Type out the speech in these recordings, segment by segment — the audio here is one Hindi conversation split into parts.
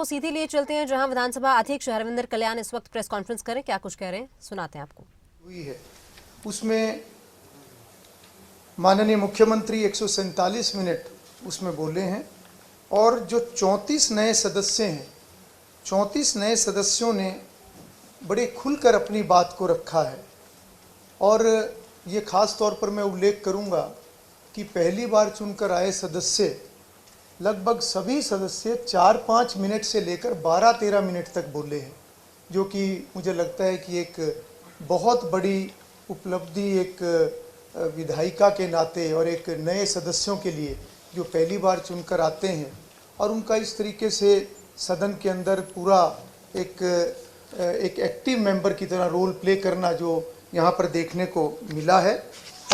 आपको सीधे लिए चलते हैं जहां विधानसभा अध्यक्ष हरविंदर कल्याण इस वक्त प्रेस कॉन्फ्रेंस करें, क्या कुछ कह रहे हैं सुनाते हैं आपको। हुई है उसमें माननीय मुख्यमंत्री 147 मिनट उसमें बोले हैं और जो 34 नए सदस्य हैं, 34 नए सदस्यों ने बड़े खुलकर अपनी बात को रखा है। और ये खास तौर पर मैं उल्लेख करूंगा कि पहली बार चुनकर आए सदस्य लगभग सभी सदस्य 4-5 मिनट से लेकर 12-13 मिनट तक बोले हैं, जो कि मुझे लगता है कि एक बहुत बड़ी उपलब्धि एक विधायिका के नाते और एक नए सदस्यों के लिए जो पहली बार चुनकर आते हैं और उनका इस तरीके से सदन के अंदर पूरा एक एक्टिव मेंबर की तरह रोल प्ले करना जो यहाँ पर देखने को मिला है।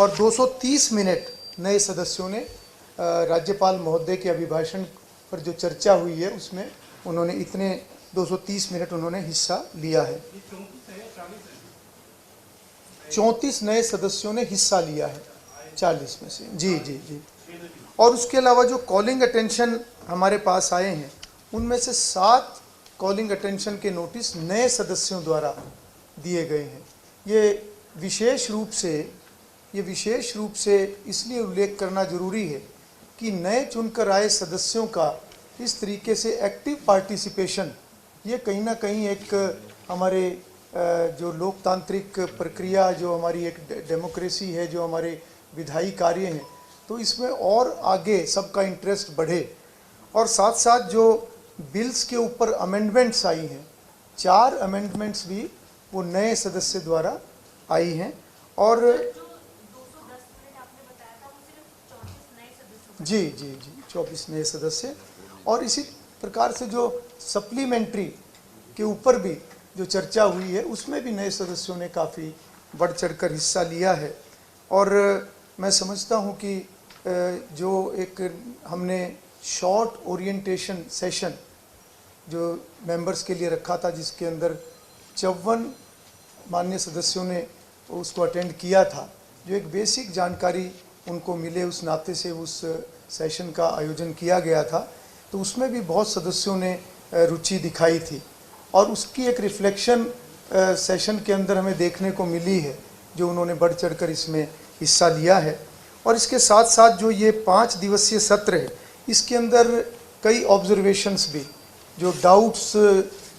और 230 मिनट नए सदस्यों ने राज्यपाल महोदय के अभिभाषण पर जो चर्चा हुई है उसमें उन्होंने इतने 230 मिनट उन्होंने हिस्सा लिया है। 34 नए सदस्यों ने हिस्सा लिया है 40 में से। जी जी जी। और उसके अलावा जो कॉलिंग अटेंशन हमारे पास आए हैं उनमें से 7 कॉलिंग अटेंशन के नोटिस नए सदस्यों द्वारा दिए गए हैं। ये विशेष रूप से इसलिए उल्लेख करना जरूरी है कि नए चुनकर आए सदस्यों का इस तरीके से एक्टिव पार्टिसिपेशन ये कहीं ना कहीं एक हमारे जो लोकतांत्रिक प्रक्रिया, जो हमारी एक डेमोक्रेसी है, जो हमारे विधायी कार्य हैं, तो इसमें और आगे सबका इंटरेस्ट बढ़े। और साथ साथ जो बिल्स के ऊपर अमेंडमेंट्स आई हैं, 4 अमेंडमेंट्स भी वो नए सदस्य द्वारा आई हैं। और जी जी जी 24 नए सदस्य। और इसी प्रकार से जो सप्लीमेंट्री के ऊपर भी जो चर्चा हुई है उसमें भी नए सदस्यों ने काफ़ी बढ़ चढ़कर हिस्सा लिया है। और मैं समझता हूं कि जो एक हमने शॉर्ट ओरिएंटेशन सेशन जो मेंबर्स के लिए रखा था, जिसके अंदर 54 माननीय सदस्यों ने उसको अटेंड किया था, जो एक बेसिक जानकारी उनको मिले उस नाते से उस सेशन का आयोजन किया गया था, तो उसमें भी बहुत सदस्यों ने रुचि दिखाई थी और उसकी एक रिफ्लेक्शन सेशन के अंदर हमें देखने को मिली है, जो उन्होंने बढ़ चढ़कर इसमें हिस्सा लिया है। और इसके साथ साथ जो ये 5 दिवसीय सत्र है, इसके अंदर कई ऑब्जर्वेशंस भी, जो डाउट्स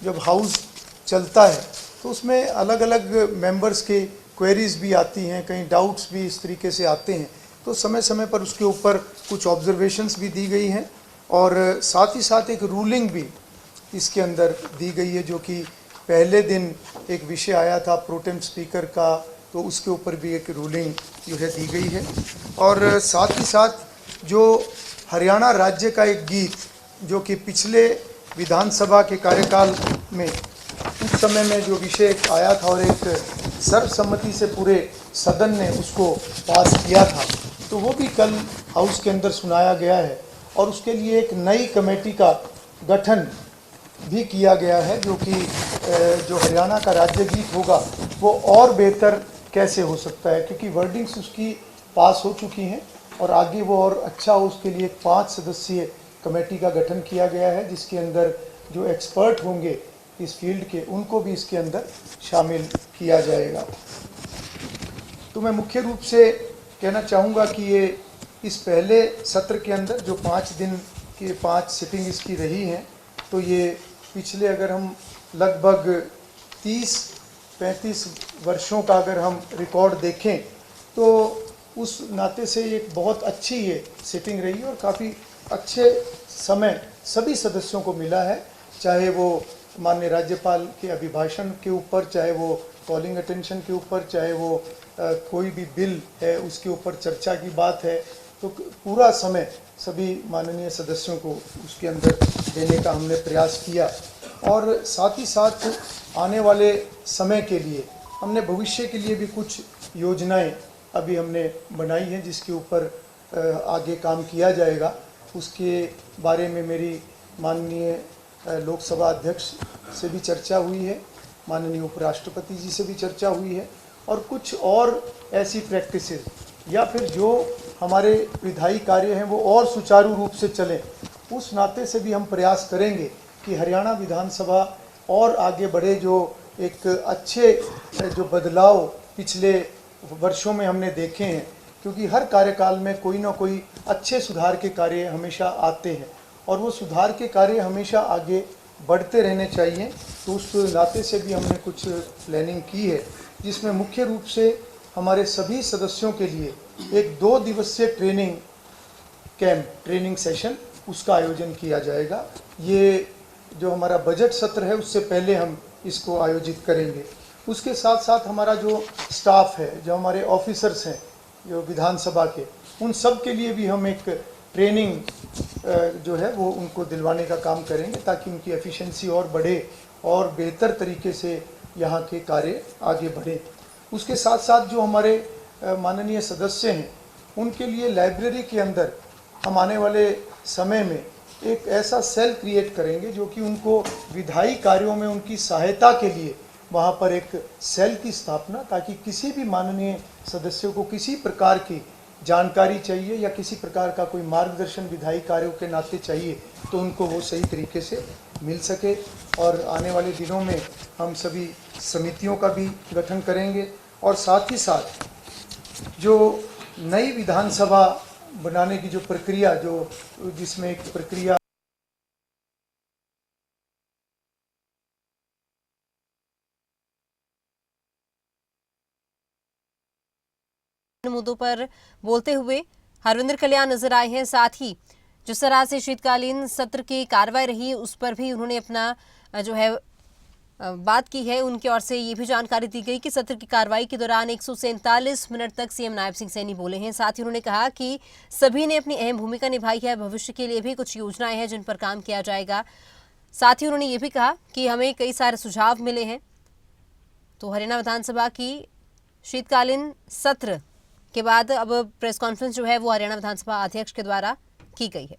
जब हाउस चलता है तो उसमें अलग अलग मेंबर्स के क्वेरीज भी आती हैं, कई डाउट्स भी इस तरीके से आते हैं, तो समय समय पर उसके ऊपर कुछ ऑब्जर्वेशंस भी दी गई हैं। और साथ ही साथ एक रूलिंग भी इसके अंदर दी गई है, जो कि पहले दिन एक विषय आया था प्रोटेम स्पीकर का, तो उसके ऊपर भी एक रूलिंग जो है दी गई है। और साथ ही साथ जो हरियाणा राज्य का एक गीत जो कि पिछले विधानसभा के कार्यकाल में उस समय में जो विषय आया था और एक सर्वसम्मति से पूरे सदन ने उसको पास किया था, तो वो भी कल हाउस के अंदर सुनाया गया है। और उसके लिए एक नई कमेटी का गठन भी किया गया है, जो कि जो हरियाणा का राज्य गीत होगा वो और बेहतर कैसे हो सकता है, क्योंकि वर्डिंग्स उसकी पास हो चुकी हैं और आगे वो और अच्छा हो, उसके लिए 5 सदस्यीय कमेटी का गठन किया गया है, जिसके अंदर जो एक्सपर्ट होंगे इस फील्ड के उनको भी इसके अंदर शामिल किया जाएगा। तो मैं मुख्य रूप से कहना चाहूँगा कि ये इस पहले सत्र के अंदर जो 5 दिन की 5 सिटिंग इसकी रही हैं, तो ये पिछले अगर हम लगभग 30-35 वर्षों का अगर हम रिकॉर्ड देखें तो उस नाते से एक बहुत अच्छी ये सिटिंग रही और काफ़ी अच्छे समय सभी सदस्यों को मिला है, चाहे वो माननीय राज्यपाल के अभिभाषण के ऊपर, चाहे वो कॉलिंग अटेंशन के ऊपर, चाहे वो कोई भी बिल है उसके ऊपर चर्चा की बात है, तो पूरा समय सभी माननीय सदस्यों को उसके अंदर देने का हमने प्रयास किया। और साथ ही साथ आने वाले समय के लिए हमने भविष्य के लिए भी कुछ योजनाएं अभी हमने बनाई हैं, जिसके ऊपर आगे काम किया जाएगा। उसके बारे में मेरी माननीय लोकसभा अध्यक्ष से भी चर्चा हुई है, माननीय उपराष्ट्रपति जी से भी चर्चा हुई है, और कुछ और ऐसी प्रैक्टिसेस या फिर जो हमारे विधायी कार्य हैं वो और सुचारू रूप से चलें, उस नाते से भी हम प्रयास करेंगे कि हरियाणा विधानसभा और आगे बढ़े। जो एक अच्छे जो बदलाव पिछले वर्षों में हमने देखे हैं, क्योंकि हर कार्यकाल में कोई ना कोई अच्छे सुधार के कार्य हमेशा आते हैं और वो सुधार के कार्य हमेशा आगे बढ़ते रहने चाहिए। तो उस नाते से भी हमने कुछ प्लानिंग की है, जिसमें मुख्य रूप से हमारे सभी सदस्यों के लिए एक 2 दिवसीय ट्रेनिंग कैंप, ट्रेनिंग सेशन, उसका आयोजन किया जाएगा। ये जो हमारा बजट सत्र है उससे पहले हम इसको आयोजित करेंगे। उसके साथ साथ हमारा जो स्टाफ है, जो हमारे ऑफिसर्स हैं जो विधानसभा के, उन सब के लिए भी हम एक ट्रेनिंग जो है वो उनको दिलवाने का काम करेंगे, ताकि उनकी एफिशिएंसी और बढ़े और बेहतर तरीके से यहाँ के कार्य आगे बढ़े। उसके साथ साथ जो हमारे माननीय सदस्य हैं, उनके लिए लाइब्रेरी के अंदर हम आने वाले समय में एक ऐसा सेल क्रिएट करेंगे जो कि उनको विधायी कार्यों में उनकी सहायता के लिए वहाँ पर एक सेल की स्थापना, ताकि किसी भी माननीय सदस्यों को किसी प्रकार की जानकारी चाहिए या किसी प्रकार का कोई मार्गदर्शन विधायी कार्यों के नाते चाहिए, तो उनको वो सही तरीके से मिल सके। और आने वाले दिनों में हम सभी समितियों का भी गठन करेंगे और साथ ही साथ जो नई विधानसभा बनाने की जो प्रक्रिया, जो जिसमें एक प्रक्रिया मुद्दों पर बोलते हुए हरविंदर कल्याण नजर आए हैं। साथ ही जिस तरह से शीतकालीन सत्र की कार्रवाई रही उस पर भी उन्होंने अपना जो है बात की है। उनकी ओर से ये भी जानकारी दी गई कि सत्र की कार्रवाई के दौरान 147 मिनट तक सीएम नायब सिंह सैनी बोले हैं। साथ ही उन्होंने कहा कि सभी ने अपनी अहम भूमिका निभाई है, भविष्य के लिए भी कुछ योजनाएं हैं जिन पर काम किया जाएगा। साथ ही उन्होंने ये भी कहा कि हमें कई सारे सुझाव मिले हैं। तो हरियाणा विधानसभा की शीतकालीन सत्र के बाद अब प्रेस कॉन्फ्रेंस जो है वो हरियाणा विधानसभा अध्यक्ष के द्वारा की गई है।